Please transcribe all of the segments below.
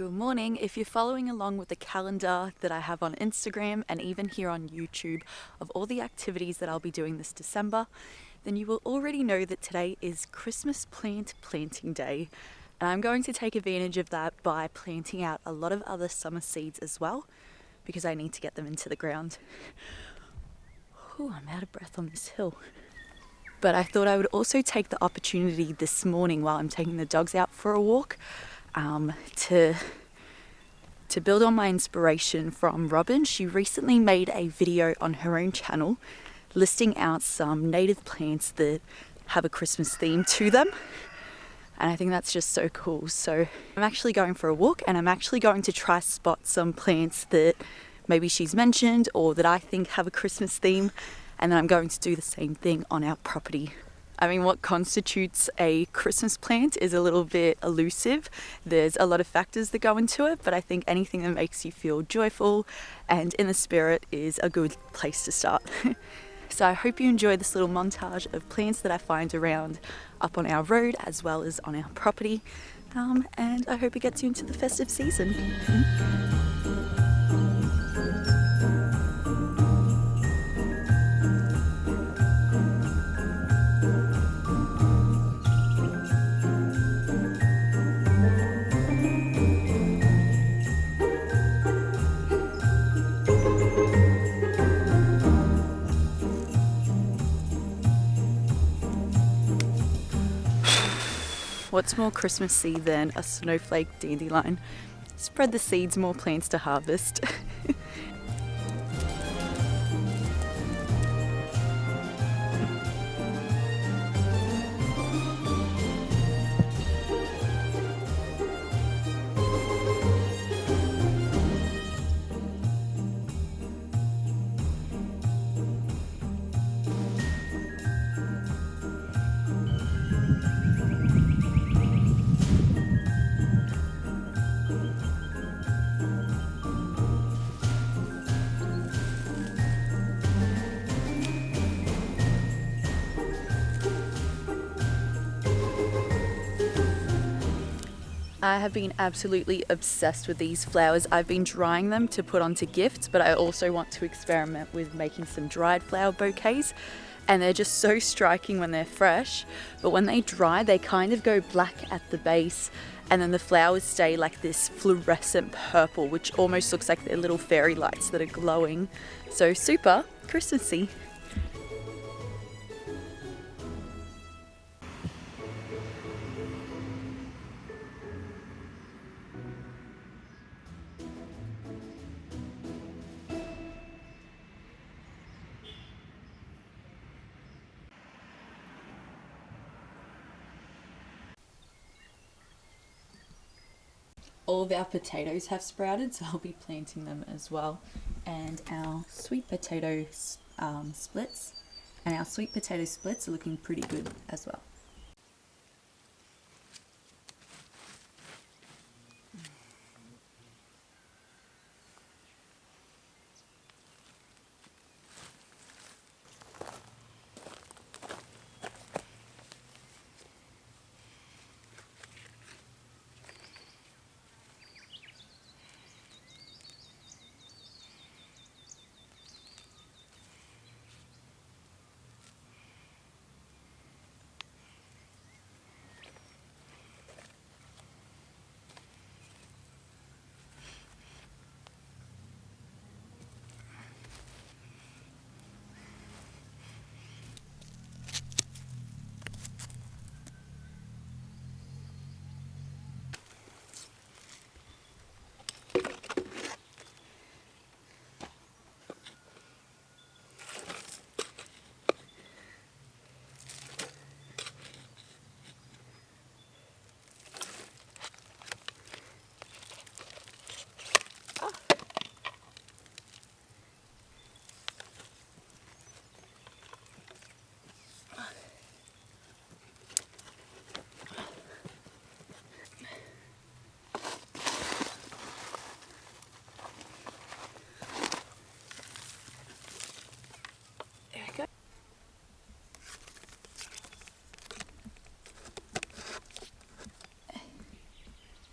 Good morning. If you're following along with the calendar that I have on Instagram and even here on YouTube of all the activities that I'll be doing this December, then you will already know that today is Christmas plant planting day. And I'm going to take advantage of that by planting out a lot of other summer seeds as well, because I need to get them into the ground. I'm out of breath on this hill. But I thought I would also take the opportunity this morning while I'm taking the dogs out for a walk to build on my inspiration from Robin. She recently made a video on her own channel listing out some native plants that have a Christmas theme to them. And I think that's just so cool. So I'm actually going for a walk and I'm actually going to try spot some plants that maybe she's mentioned or that I think have a Christmas theme. And then I'm going to do the same thing on our property. I mean, what constitutes a Christmas plant is a little bit elusive. There's a lot of factors that go into it, but I think anything that makes you feel joyful and in the spirit is a good place to start. So I hope you enjoy this little montage of plants that I find around up on our road as well as on our property. And I hope it gets you into the festive season. What's more Christmassy than a snowflake dandelion? Spread the seeds, more plants to harvest. I have been absolutely obsessed with these flowers. I've been drying them to put onto gifts, but I also want to experiment with making some dried flower bouquets. And they're just so striking when they're fresh, but when they dry, they kind of go black at the base, and then the flowers stay like this fluorescent purple, which almost looks like they're little fairy lights that are glowing. So super Christmassy. All of our potatoes have sprouted, so I'll be planting them as well. And our sweet potato splits. And our sweet potato splits are looking pretty good as well.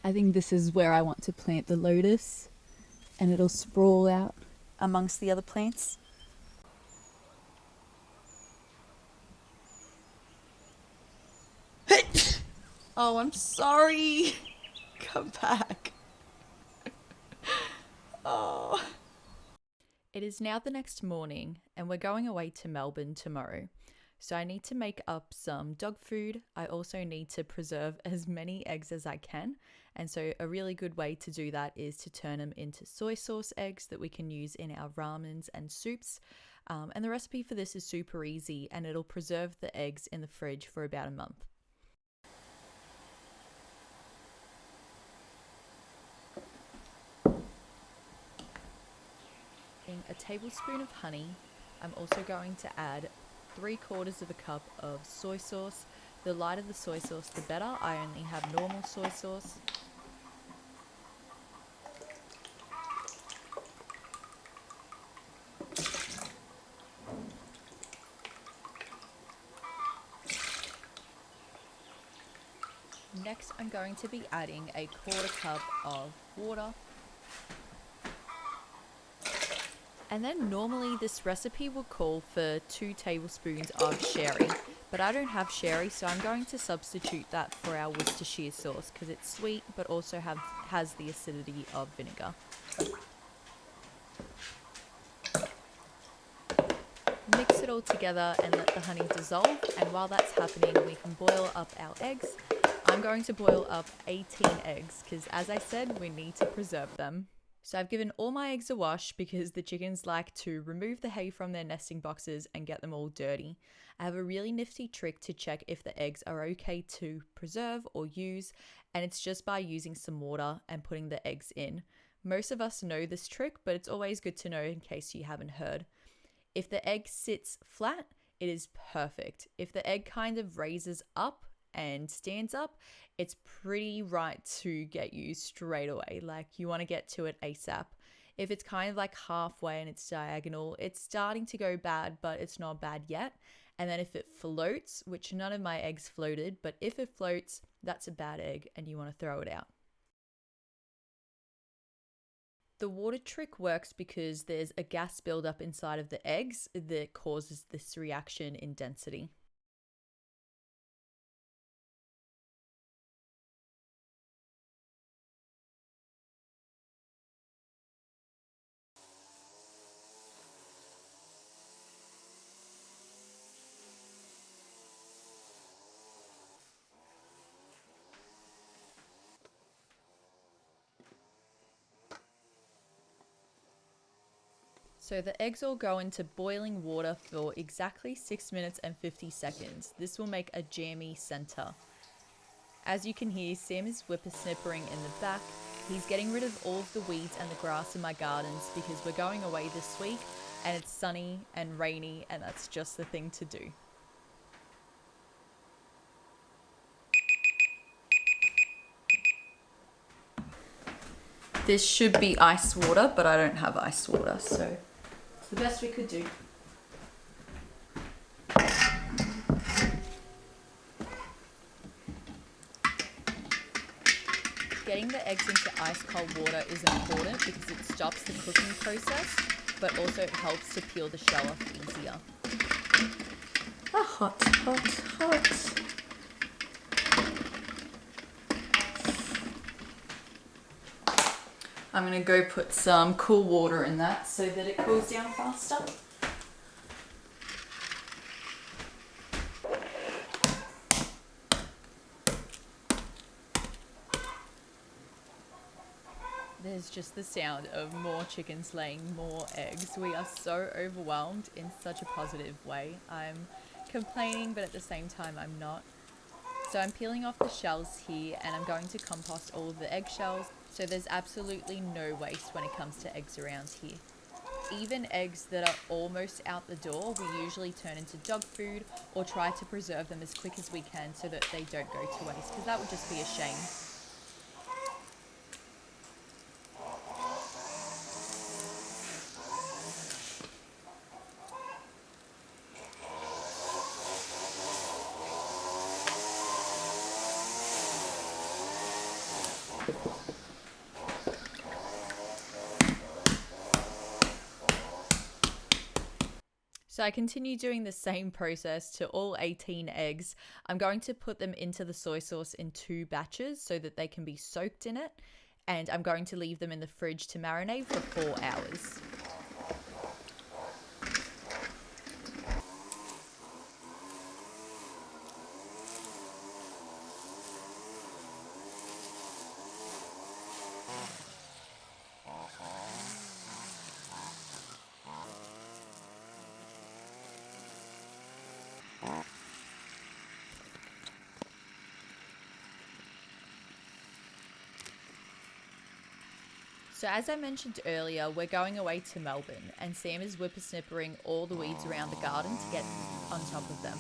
I think this is where I want to plant the lotus, and it'll sprawl out amongst the other plants. Oh, I'm sorry. Come back. Oh. It is now the next morning, and we're going away to Melbourne tomorrow. So I need to make up some dog food. I also need to preserve as many eggs as I can. And so a really good way to do that is to turn them into soy sauce eggs that we can use in our ramens and soups. And the recipe for this is super easy, and it'll preserve the eggs in the fridge for about a month. A tablespoon of honey. I'm also going to add 3/4 of a cup of soy sauce. The lighter the soy sauce, the better. I only have normal soy sauce. Next, I'm going to be adding a 1/4 cup of water. And then normally this recipe will call for 2 tablespoons of sherry, but I don't have sherry, so I'm going to substitute that for our Worcestershire sauce because it's sweet but also has the acidity of vinegar. Mix it all together and let the honey dissolve, and while that's happening we can boil up our eggs. I'm going to boil up 18 eggs because, as I said, we need to preserve them. So I've given all my eggs a wash because the chickens like to remove the hay from their nesting boxes and get them all dirty. I have a really nifty trick to check if the eggs are okay to preserve or use, and it's just by using some water and putting the eggs in. Most of us know this trick, but it's always good to know in case you haven't heard. If the egg sits flat, it is perfect. If the egg kind of raises up and stands up, it's pretty right to get used straight away. Like, you want to get to it ASAP. If it's kind of like halfway and it's diagonal, it's starting to go bad, but it's not bad yet. And then if it floats, which none of my eggs floated, but if it floats, that's a bad egg and you want to throw it out. The water trick works because there's a gas buildup inside of the eggs that causes this reaction in density. So the eggs all go into boiling water for exactly 6 minutes and 50 seconds. This will make a jammy center. As you can hear, Sam is whippersnippering in the back. He's getting rid of all of the weeds and the grass in my gardens because we're going away this week and it's sunny and rainy, and that's just the thing to do. This should be ice water, but I don't have ice water, so it's the best we could do. Getting the eggs into ice cold water is important because it stops the cooking process, but also it helps to peel the shell off easier. Hot, hot, hot. I'm going to go put some cool water in that so that it cools down faster. There's just the sound of more chickens laying more eggs. We are so overwhelmed in such a positive way. I'm complaining, but at the same time I'm not. So I'm peeling off the shells here and I'm going to compost all of the eggshells. So there's absolutely no waste when it comes to eggs around here. Even eggs that are almost out the door, we usually turn into dog food or try to preserve them as quick as we can so that they don't go to waste, because that would just be a shame. So I continue doing the same process to all 18 eggs. I'm going to put them into the soy sauce in 2 batches so that they can be soaked in it. And I'm going to leave them in the fridge to marinate for 4 hours. So as I mentioned earlier, we're going away to Melbourne and Sam is whippersnippering all the weeds around the garden to get on top of them.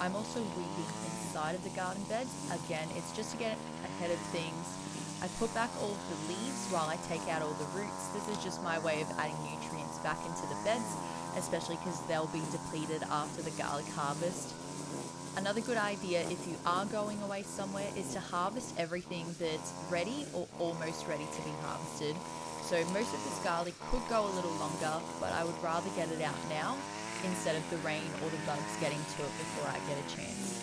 I'm also weeding inside of the garden beds. Again, it's just to get ahead of things. I put back all of the leaves while I take out all the roots. This is just my way of adding nutrients back into the beds, especially because they'll be depleted after the garlic harvest. Another good idea if you are going away somewhere is to harvest everything that's ready or almost ready to be harvested. So most of this garlic could go a little longer, but I would rather get it out now instead of the rain or the bugs getting to it before I get a chance.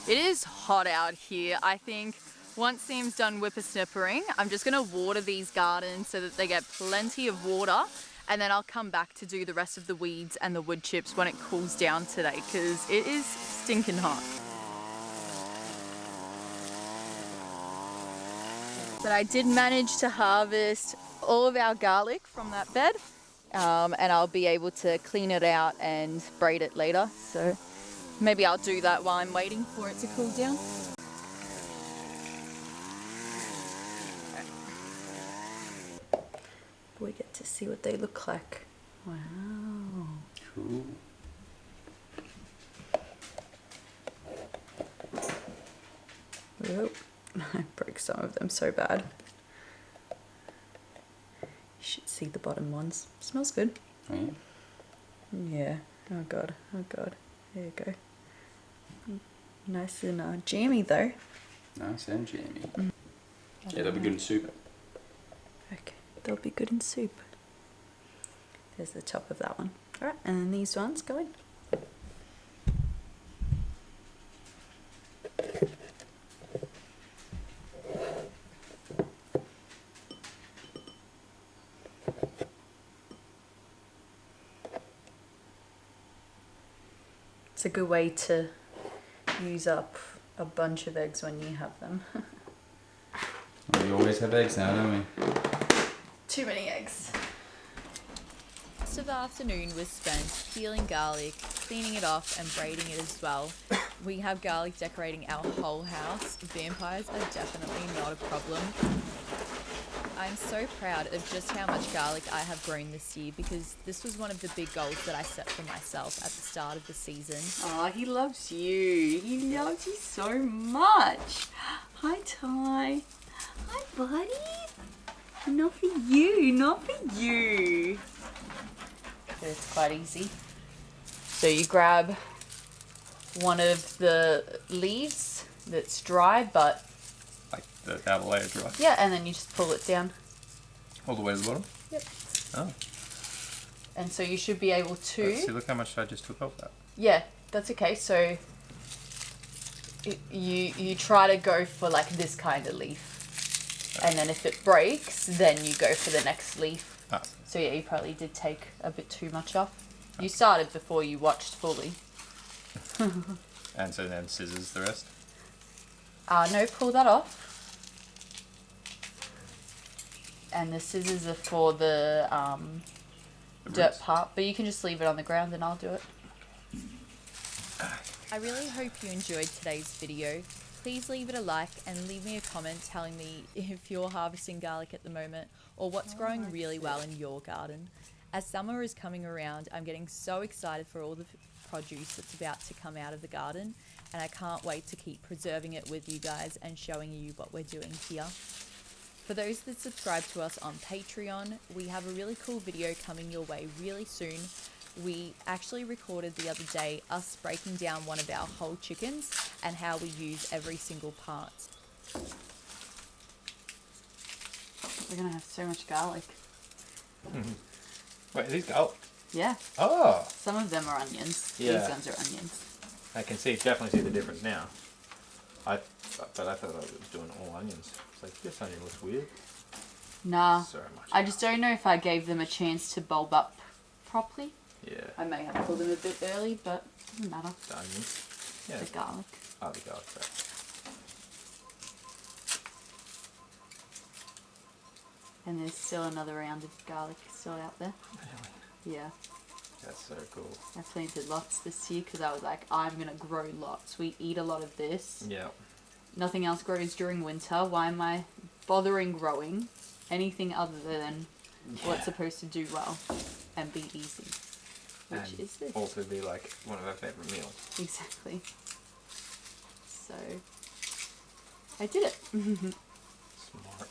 It is hot out here. I think once Sam's done whippersnippering, I'm just gonna water these gardens so that they get plenty of water, and then I'll come back to do the rest of the weeds and the wood chips when it cools down today, because it is stinking hot. But I did manage to harvest all of our garlic from that bed, and I'll be able to clean it out and braid it later. So maybe I'll do that while I'm waiting for it to cool down. We get to see what they look like. Wow. Cool. Whoa. I broke some of them so bad. You should see the bottom ones. Smells good. Oh, yeah. Yeah. Oh god. Oh god. There you go. Nice and jammy though. Nice and jammy. Yeah, they'll be good in soup. Okay, they'll be good in soup. There's the top of that one. Alright, and then these ones go in. It's a good way to use up a bunch of eggs when you have them. Well, we always have eggs now, don't we? Too many eggs. Most of the afternoon was spent peeling garlic, cleaning it off and braiding it as well. We have garlic decorating our whole house. Vampires are definitely not a problem. I'm so proud of just how much garlic I have grown this year, because this was one of the big goals that I set for myself at the start of the season. Oh, he loves you. He loves you so much. Hi, Ty. Hi, buddy. Not for you, not for you. It's quite easy. So you grab one of the leaves that's dry, but Like the outer layer dry. yeah, and then you just pull it down. All the way to the bottom? Yep. Oh. And so you should be able to... Let's see, look how much I just took off that. Yeah, that's okay. So you try to go for like this kind of leaf. And then if it breaks, then you go for the next leaf. Ah. So yeah, you probably did take a bit too much off. You started before you watched fully. And so then scissors the rest? No, pull that off. And the scissors are for the dirt roots. part, but you can just leave it on the ground and I'll do it. I really hope you enjoyed today's video. Please leave it a like and leave me a comment telling me if you're harvesting garlic at the moment or what's growing really well in your garden. As summer is coming around, I'm getting so excited for all the produce that's about to come out of the garden, and I can't wait to keep preserving it with you guys and showing you what we're doing here. For those that subscribe to us on Patreon, we have a really cool video coming your way really soon. We actually recorded the other day us breaking down one of our whole chickens and how we use every single part. We're gonna have so much garlic. Wait, are these garlic? Yeah. Oh! Some of them are onions. Yeah. These ones are onions. I can definitely see the difference now. But I thought I was doing all onions. It's like, this onion looks weird. Nah. So much. I just don't know if I gave them a chance to bulb up properly. Yeah. I may have pulled them a bit early, but it doesn't matter. The onions. Yeah. The garlic. Oh, the garlic. Right. And there's still another round of garlic still out there. Really? Yeah. That's so cool. I planted lots this year because I was like, I'm going to grow lots. We eat a lot of this. Yeah. Nothing else grows during winter. Why am I bothering growing anything other than what's supposed to do well and be easy? Which and is this. also be like one of our favourite meals. Exactly. So, I did it. Smart.